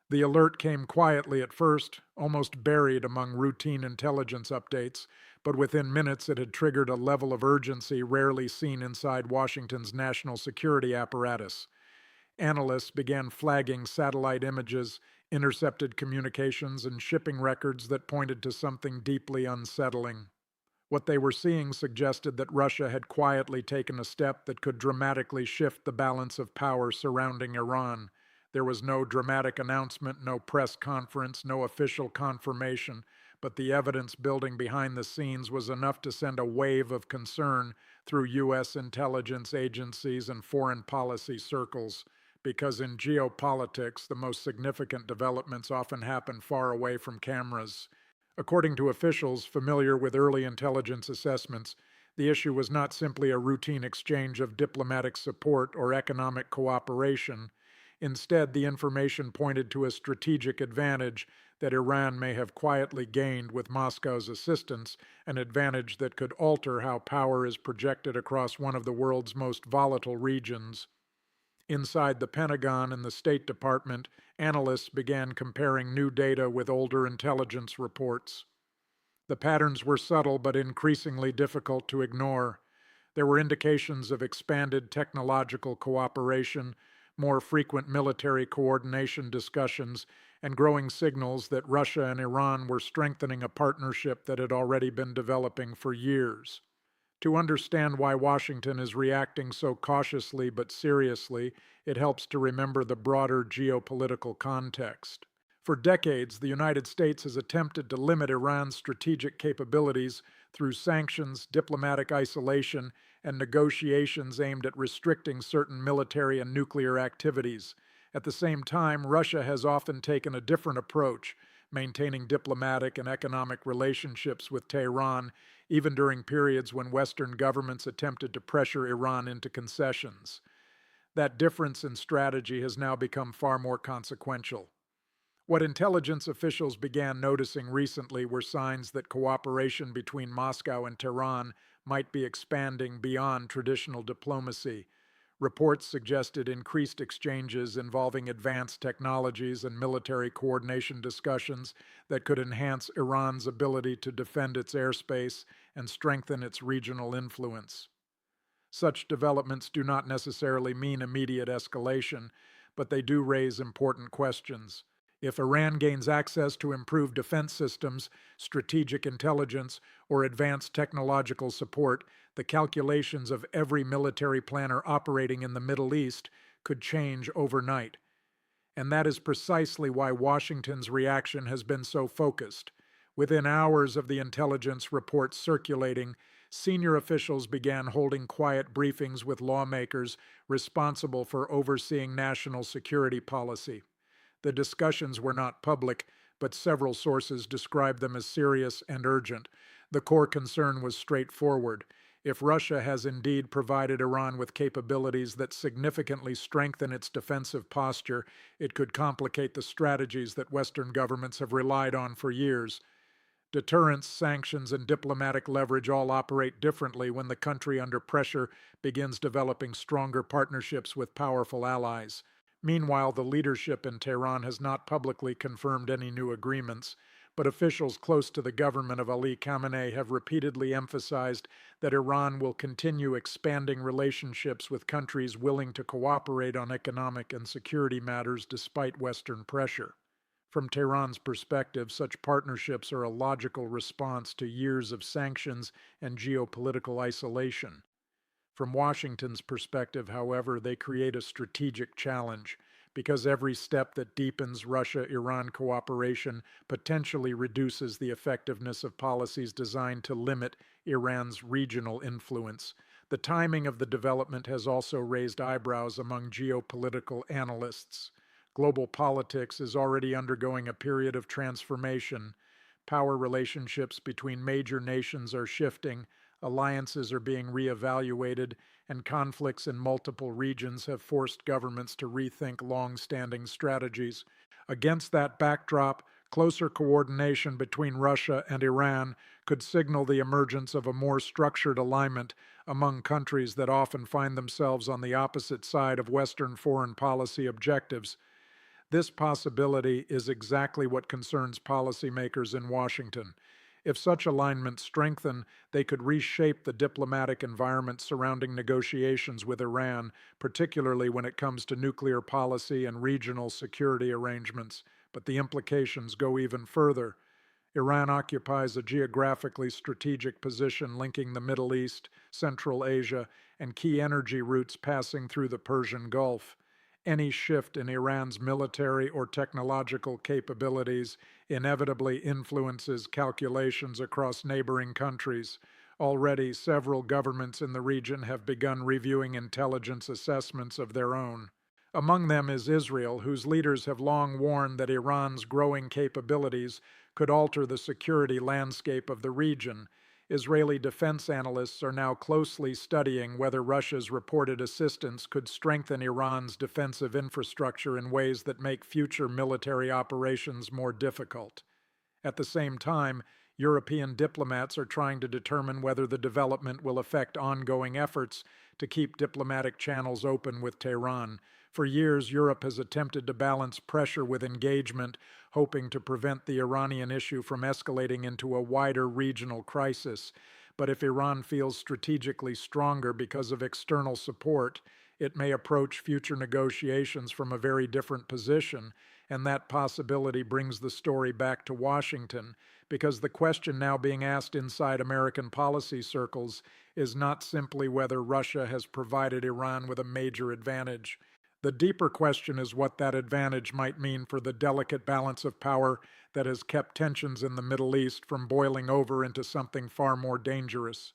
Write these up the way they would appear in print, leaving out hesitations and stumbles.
The alert came quietly at first, almost buried among routine intelligence updates, but within minutes it had triggered a level of urgency rarely seen inside Washington's national security apparatus. Analysts began flagging satellite images, intercepted communications, and shipping records that pointed to something deeply unsettling. What they were seeing suggested that Russia had quietly taken a step that could dramatically shift the balance of power surrounding Iran. There was no dramatic announcement, no press conference, no official confirmation, but the evidence building behind the scenes was enough to send a wave of concern through U.S. intelligence agencies and foreign policy circles. Because in geopolitics, the most significant developments often happen far away from cameras. According to officials familiar with early intelligence assessments, the issue was not simply a routine exchange of diplomatic support or economic cooperation. Instead, the information pointed to a strategic advantage that Iran may have quietly gained with Moscow's assistance, an advantage that could alter how power is projected across one of the world's most volatile regions. Inside the Pentagon and the State Department, analysts began comparing new data with older intelligence reports. The patterns were subtle but increasingly difficult to ignore. There were indications of expanded technological cooperation, more frequent military coordination discussions, and growing signals that Russia and Iran were strengthening a partnership that had already been developing for years. To understand why Washington is reacting so cautiously but seriously, it helps to remember the broader geopolitical context. For decades, the United States has attempted to limit Iran's strategic capabilities through sanctions, diplomatic isolation, and negotiations aimed at restricting certain military and nuclear activities. At the same time, Russia has often taken a different approach, maintaining diplomatic and economic relationships with Tehran, even during periods when Western governments attempted to pressure Iran into concessions. That difference in strategy has now become far more consequential. What intelligence officials began noticing recently were signs that cooperation between Moscow and Tehran might be expanding beyond traditional diplomacy. Reports suggested increased exchanges involving advanced technologies and military coordination discussions that could enhance Iran's ability to defend its airspace and strengthen its regional influence. Such developments do not necessarily mean immediate escalation, but they do raise important questions. If Iran gains access to improved defense systems, strategic intelligence, or advanced technological support, the calculations of every military planner operating in the Middle East could change overnight. And that is precisely why Washington's reaction has been so focused. Within hours of the intelligence reports circulating, senior officials began holding quiet briefings with lawmakers responsible for overseeing national security policy. The discussions were not public, but several sources described them as serious and urgent. The core concern was straightforward. If Russia has indeed provided Iran with capabilities that significantly strengthen its defensive posture, it could complicate the strategies that Western governments have relied on for years. Deterrence, sanctions, and diplomatic leverage all operate differently when the country under pressure begins developing stronger partnerships with powerful allies. Meanwhile, the leadership in Tehran has not publicly confirmed any new agreements, but officials close to the government of Ali Khamenei have repeatedly emphasized that Iran will continue expanding relationships with countries willing to cooperate on economic and security matters despite Western pressure. From Tehran's perspective, such partnerships are a logical response to years of sanctions and geopolitical isolation. From Washington's perspective, however, they create a strategic challenge, because every step that deepens Russia-Iran cooperation potentially reduces the effectiveness of policies designed to limit Iran's regional influence. The timing of the development has also raised eyebrows among geopolitical analysts. Global politics is already undergoing a period of transformation. Power relationships between major nations are shifting, alliances are being reevaluated, and conflicts in multiple regions have forced governments to rethink long-standing strategies. Against that backdrop, closer coordination between Russia and Iran could signal the emergence of a more structured alignment among countries that often find themselves on the opposite side of Western foreign policy objectives. This possibility is exactly what concerns policymakers in Washington. If such alignments strengthen, they could reshape the diplomatic environment surrounding negotiations with Iran, particularly when it comes to nuclear policy and regional security arrangements. But the implications go even further. Iran occupies a geographically strategic position linking the Middle East, Central Asia, and key energy routes passing through the Persian Gulf. Any shift in Iran's military or technological capabilities inevitably influences calculations across neighboring countries. Already, several governments in the region have begun reviewing intelligence assessments of their own. Among them is Israel, whose leaders have long warned that Iran's growing capabilities could alter the security landscape of the region. Israeli defense analysts are now closely studying whether Russia's reported assistance could strengthen Iran's defensive infrastructure in ways that make future military operations more difficult. At the same time, European diplomats are trying to determine whether the development will affect ongoing efforts to keep diplomatic channels open with Tehran. For years, Europe has attempted to balance pressure with engagement, hoping to prevent the Iranian issue from escalating into a wider regional crisis. But if Iran feels strategically stronger because of external support, it may approach future negotiations from a very different position, and that possibility brings the story back to Washington, because the question now being asked inside American policy circles is not simply whether Russia has provided Iran with a major advantage. The deeper question is what that advantage might mean for the delicate balance of power that has kept tensions in the Middle East from boiling over into something far more dangerous.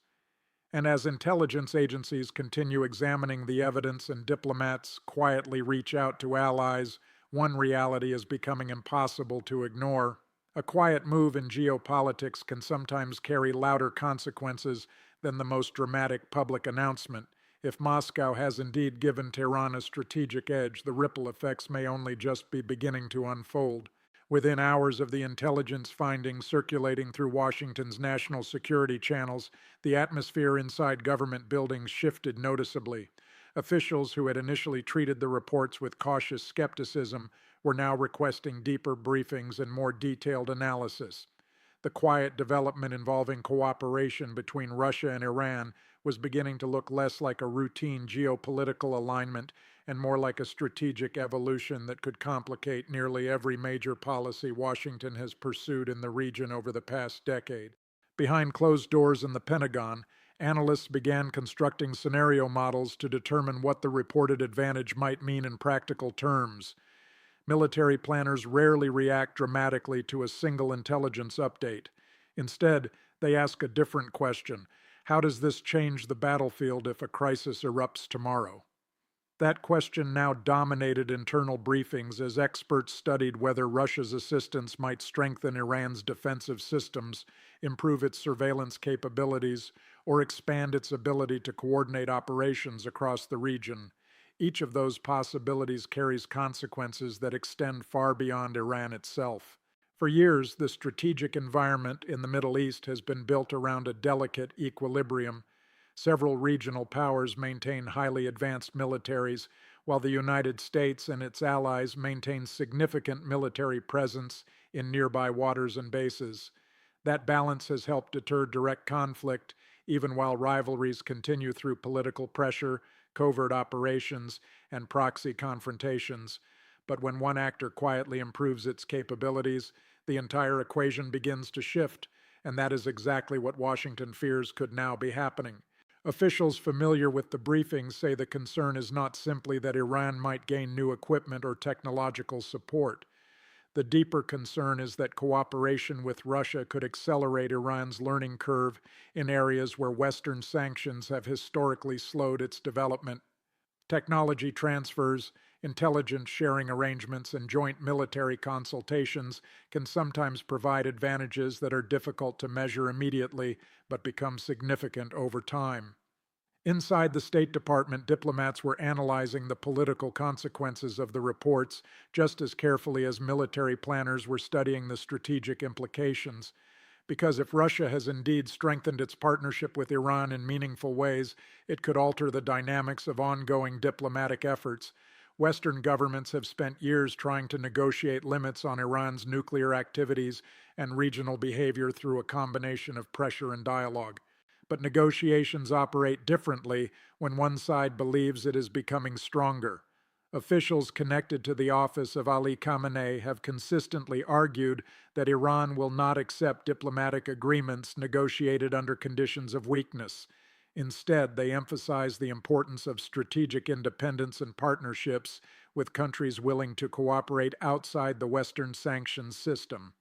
And as intelligence agencies continue examining the evidence and diplomats quietly reach out to allies, one reality is becoming impossible to ignore. A quiet move in geopolitics can sometimes carry louder consequences than the most dramatic public announcement. If Moscow has indeed given Tehran a strategic edge, the ripple effects may only just be beginning to unfold. Within hours of the intelligence findings circulating through Washington's national security channels, the atmosphere inside government buildings shifted noticeably. Officials who had initially treated the reports with cautious skepticism were now requesting deeper briefings and more detailed analysis. The quiet development involving cooperation between Russia and Iran was beginning to look less like a routine geopolitical alignment and more like a strategic evolution that could complicate nearly every major policy Washington has pursued in the region over the past decade. Behind closed doors in the Pentagon, analysts began constructing scenario models to determine what the reported advantage might mean in practical terms. Military planners rarely react dramatically to a single intelligence update. Instead, they ask a different question: how does this change the battlefield if a crisis erupts tomorrow? That question now dominated internal briefings as experts studied whether Russia's assistance might strengthen Iran's defensive systems, improve its surveillance capabilities, or expand its ability to coordinate operations across the region. Each of those possibilities carries consequences that extend far beyond Iran itself. For years, the strategic environment in the Middle East has been built around a delicate equilibrium. Several regional powers maintain highly advanced militaries, while the United States and its allies maintain significant military presence in nearby waters and bases. That balance has helped deter direct conflict, even while rivalries continue through political pressure, covert operations, and proxy confrontations. But when one actor quietly improves its capabilities, the entire equation begins to shift, and that is exactly what Washington fears could now be happening. Officials familiar with the briefings say the concern is not simply that Iran might gain new equipment or technological support. The deeper concern is that cooperation with Russia could accelerate Iran's learning curve in areas where Western sanctions have historically slowed its development. Technology transfers, intelligence sharing arrangements, and joint military consultations can sometimes provide advantages that are difficult to measure immediately but become significant over time. Inside the State Department, diplomats were analyzing the political consequences of the reports just as carefully as military planners were studying the strategic implications. Because if Russia has indeed strengthened its partnership with Iran in meaningful ways, it could alter the dynamics of ongoing diplomatic efforts. Western governments have spent years trying to negotiate limits on Iran's nuclear activities and regional behavior through a combination of pressure and dialogue. But negotiations operate differently when one side believes it is becoming stronger. Officials connected to the office of Ali Khamenei have consistently argued that Iran will not accept diplomatic agreements negotiated under conditions of weakness. Instead, they emphasize the importance of strategic independence and partnerships with countries willing to cooperate outside the Western sanctions system.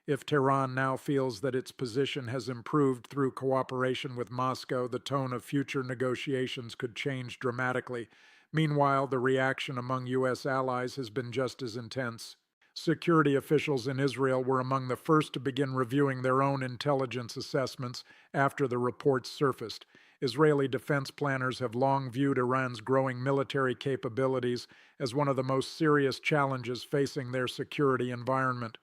If Tehran now feels that its position has improved through cooperation with Moscow, the tone of future negotiations could change dramatically. Meanwhile, the reaction among U.S. allies has been just as intense. Security officials in Israel were among the first to begin reviewing their own intelligence assessments after the reports surfaced. Israeli defense planners have long viewed Iran's growing military capabilities as one of the most serious challenges facing their security environment.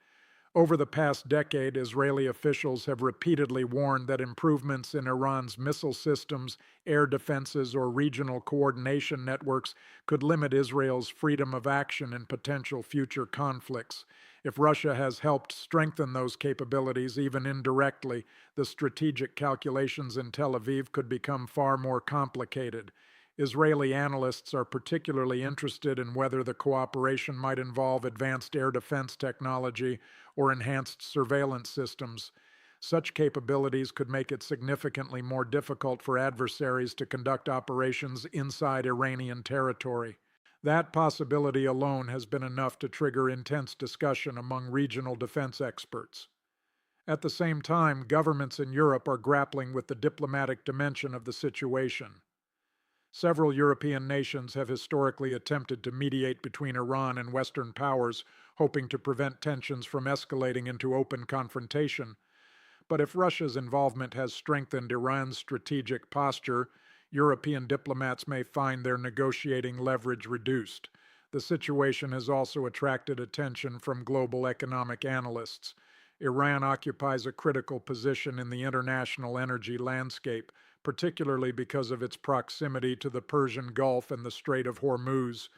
Over the past decade, Israeli officials have repeatedly warned that improvements in Iran's missile systems, air defenses, or regional coordination networks could limit Israel's freedom of action in potential future conflicts. If Russia has helped strengthen those capabilities, even indirectly, the strategic calculations in Tel Aviv could become far more complicated. Israeli analysts are particularly interested in whether the cooperation might involve advanced air defense technology or enhanced surveillance systems. Such capabilities could make it significantly more difficult for adversaries to conduct operations inside Iranian territory. That possibility alone has been enough to trigger intense discussion among regional defense experts. At the same time, governments in Europe are grappling with the diplomatic dimension of the situation. Several European nations have historically attempted to mediate between Iran and Western powers, hoping to prevent tensions from escalating into open confrontation. But if Russia's involvement has strengthened Iran's strategic posture, European diplomats may find their negotiating leverage reduced. The situation has also attracted attention from global economic analysts. Iran occupies a critical position in the international energy landscape, particularly because of its proximity to the Persian Gulf and the Strait of Hormuz.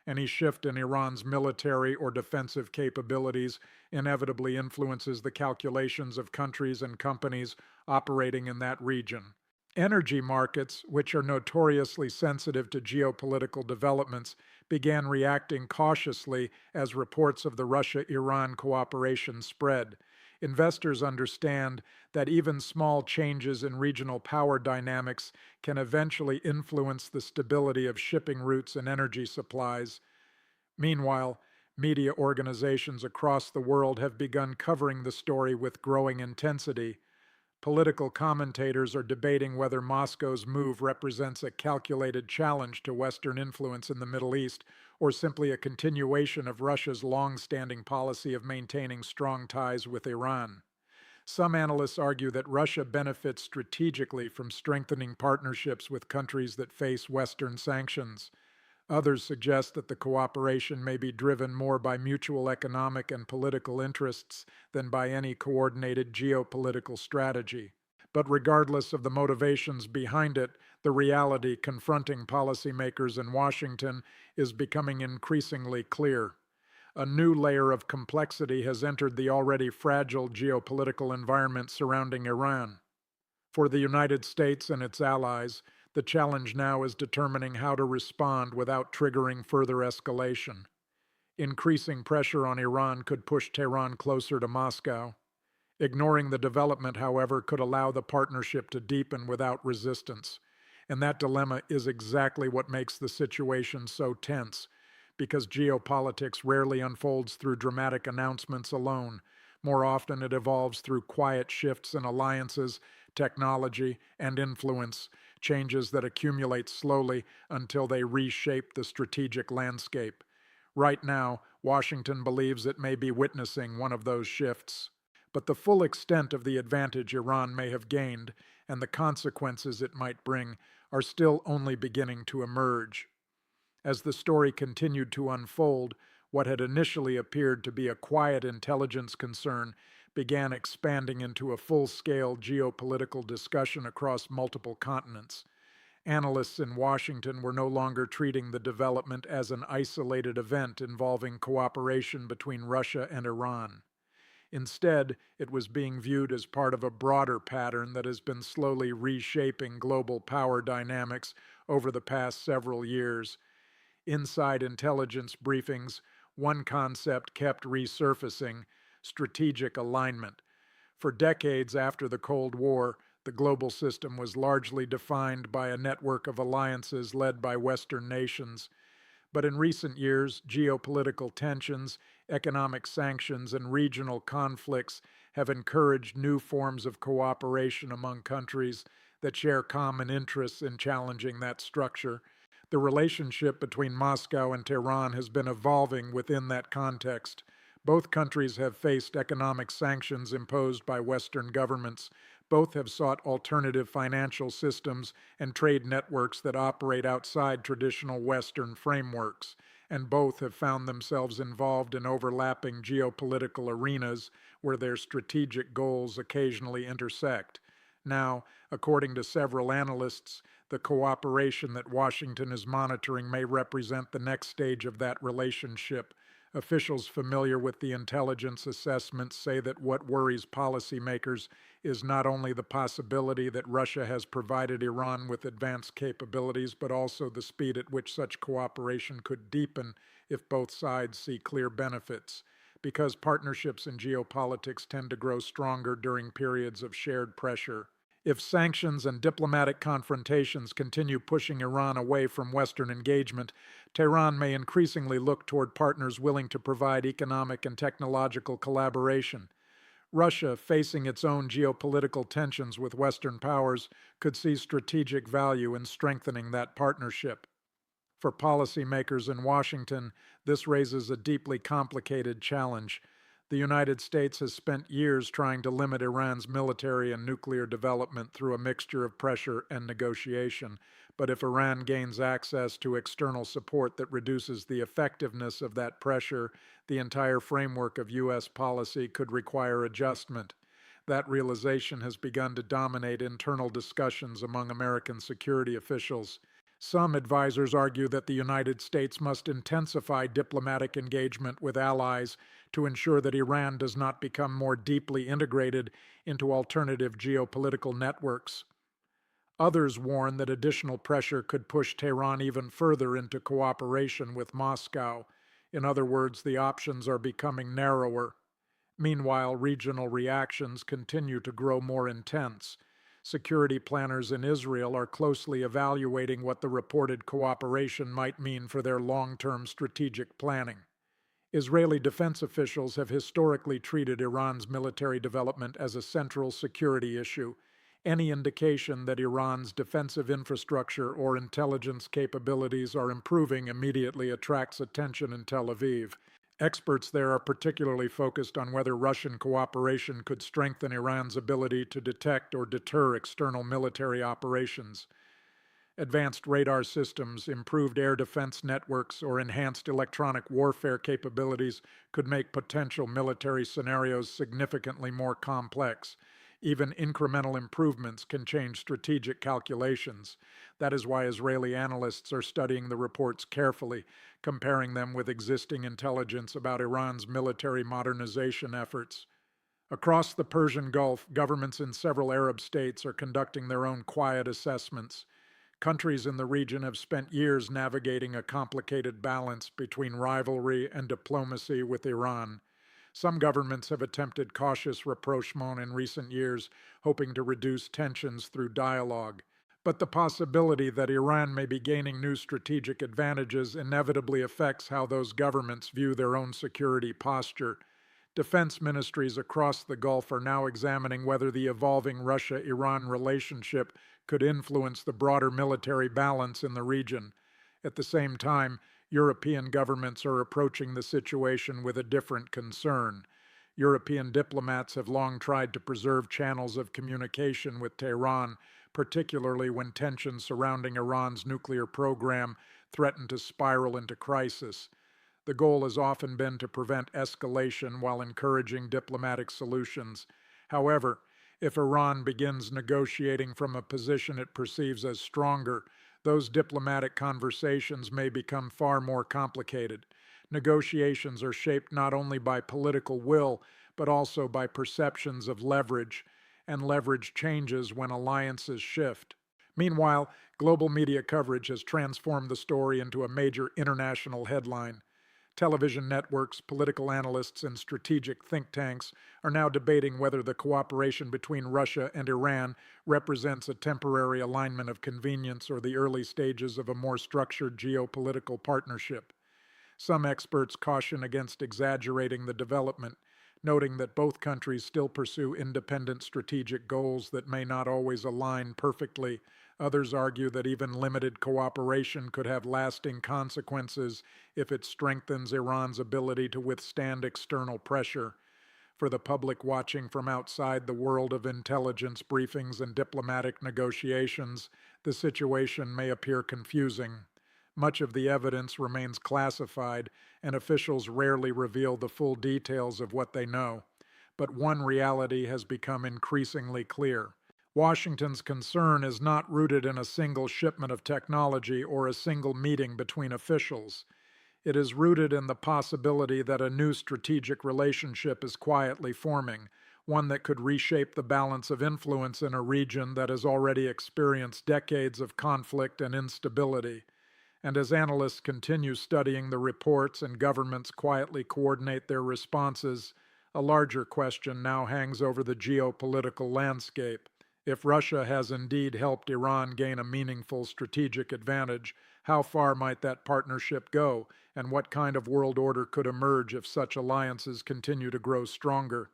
Any shift in Iran's military or defensive capabilities inevitably influences the calculations of countries and companies operating in that region. Energy markets, which are notoriously sensitive to geopolitical developments, began reacting cautiously as reports of the Russia-Iran cooperation spread. Investors understand that even small changes in regional power dynamics can eventually influence the stability of shipping routes and energy supplies. Meanwhile, media organizations across the world have begun covering the story with growing intensity. Political commentators are debating whether Moscow's move represents a calculated challenge to Western influence in the Middle East or simply a continuation of Russia's long-standing policy of maintaining strong ties with Iran. Some analysts argue that Russia benefits strategically from strengthening partnerships with countries that face Western sanctions. Others suggest that the cooperation may be driven more by mutual economic and political interests than by any coordinated geopolitical strategy. But regardless of the motivations behind it, the reality confronting policymakers in Washington is becoming increasingly clear. A new layer of complexity has entered the already fragile geopolitical environment surrounding Iran. For the United States and its allies, the challenge now is determining how to respond without triggering further escalation. Increasing pressure on Iran could push Tehran closer to Moscow. Ignoring the development, however, could allow the partnership to deepen without resistance. And that dilemma is exactly what makes the situation so tense, because geopolitics rarely unfolds through dramatic announcements alone. More often it evolves through quiet shifts in alliances, technology, and influence, changes that accumulate slowly until they reshape the strategic landscape. Right now, Washington believes it may be witnessing one of those shifts. But the full extent of the advantage Iran may have gained and the consequences it might bring are still only beginning to emerge. As the story continued to unfold, what had initially appeared to be a quiet intelligence concern began expanding into a full-scale geopolitical discussion across multiple continents. Analysts in Washington were no longer treating the development as an isolated event involving cooperation between Russia and Iran. Instead, it was being viewed as part of a broader pattern that has been slowly reshaping global power dynamics over the past several years. Inside intelligence briefings, one concept kept resurfacing: strategic alignment. For decades after the Cold War, the global system was largely defined by a network of alliances led by Western nations. But in recent years, geopolitical tensions, economic sanctions, and regional conflicts have encouraged new forms of cooperation among countries that share common interests in challenging that structure. The relationship between Moscow and Tehran has been evolving within that context. Both countries have faced economic sanctions imposed by Western governments. Both have sought alternative financial systems and trade networks that operate outside traditional Western frameworks, and both have found themselves involved in overlapping geopolitical arenas where their strategic goals occasionally intersect. Now, according to several analysts, the cooperation that Washington is monitoring may represent the next stage of that relationship. Officials familiar with the intelligence assessments say that what worries policymakers is not only the possibility that Russia has provided Iran with advanced capabilities, but also the speed at which such cooperation could deepen if both sides see clear benefits. Because partnerships in geopolitics tend to grow stronger during periods of shared pressure. If sanctions and diplomatic confrontations continue pushing Iran away from Western engagement, Tehran may increasingly look toward partners willing to provide economic and technological collaboration. Russia, facing its own geopolitical tensions with Western powers, could see strategic value in strengthening that partnership. For policymakers in Washington, this raises a deeply complicated challenge. The United States has spent years trying to limit Iran's military and nuclear development through a mixture of pressure and negotiation. But if Iran gains access to external support that reduces the effectiveness of that pressure, the entire framework of U.S. policy could require adjustment. That realization has begun to dominate internal discussions among American security officials. Some advisors argue that the United States must intensify diplomatic engagement with allies to ensure that Iran does not become more deeply integrated into alternative geopolitical networks. Others warn that additional pressure could push Tehran even further into cooperation with Moscow. In other words, the options are becoming narrower. Meanwhile, regional reactions continue to grow more intense. Security planners in Israel are closely evaluating what the reported cooperation might mean for their long-term strategic planning. Israeli defense officials have historically treated Iran's military development as a central security issue. Any indication that Iran's defensive infrastructure or intelligence capabilities are improving immediately attracts attention in Tel Aviv. Experts there are particularly focused on whether Russian cooperation could strengthen Iran's ability to detect or deter external military operations. Advanced radar systems, improved air defense networks, or enhanced electronic warfare capabilities could make potential military scenarios significantly more complex. Even incremental improvements can change strategic calculations. That is why Israeli analysts are studying the reports carefully, comparing them with existing intelligence about Iran's military modernization efforts. Across the Persian Gulf, governments in several Arab states are conducting their own quiet assessments. Countries in the region have spent years navigating a complicated balance between rivalry and diplomacy with Iran. Some governments have attempted cautious rapprochement in recent years, hoping to reduce tensions through dialogue. But the possibility that Iran may be gaining new strategic advantages inevitably affects how those governments view their own security posture. Defense ministries across the Gulf are now examining whether the evolving Russia-Iran relationship could influence the broader military balance in the region. At the same time, European governments are approaching the situation with a different concern. European diplomats have long tried to preserve channels of communication with Tehran, particularly when tensions surrounding Iran's nuclear program threaten to spiral into crisis. The goal has often been to prevent escalation while encouraging diplomatic solutions. However, If Iran begins negotiating from a position it perceives as stronger, those diplomatic conversations may become far more complicated. Negotiations are shaped not only by political will, but also by perceptions of leverage, and leverage changes when alliances shift. Meanwhile, global media coverage has transformed the story into a major international headline. Television networks, political analysts, and strategic think tanks are now debating whether the cooperation between Russia and Iran represents a temporary alignment of convenience or the early stages of a more structured geopolitical partnership. Some experts caution against exaggerating the development, noting that both countries still pursue independent strategic goals that may not always align perfectly. Others argue that even limited cooperation could have lasting consequences if it strengthens Iran's ability to withstand external pressure. For the public watching from outside the world of intelligence briefings and diplomatic negotiations, the situation may appear confusing. Much of the evidence remains classified, and officials rarely reveal the full details of what they know. But one reality has become increasingly clear. Washington's concern is not rooted in a single shipment of technology or a single meeting between officials. It is rooted in the possibility that a new strategic relationship is quietly forming, one that could reshape the balance of influence in a region that has already experienced decades of conflict and instability. And as analysts continue studying the reports and governments quietly coordinate their responses, a larger question now hangs over the geopolitical landscape. If Russia has indeed helped Iran gain a meaningful strategic advantage, how far might that partnership go, and what kind of world order could emerge if such alliances continue to grow stronger?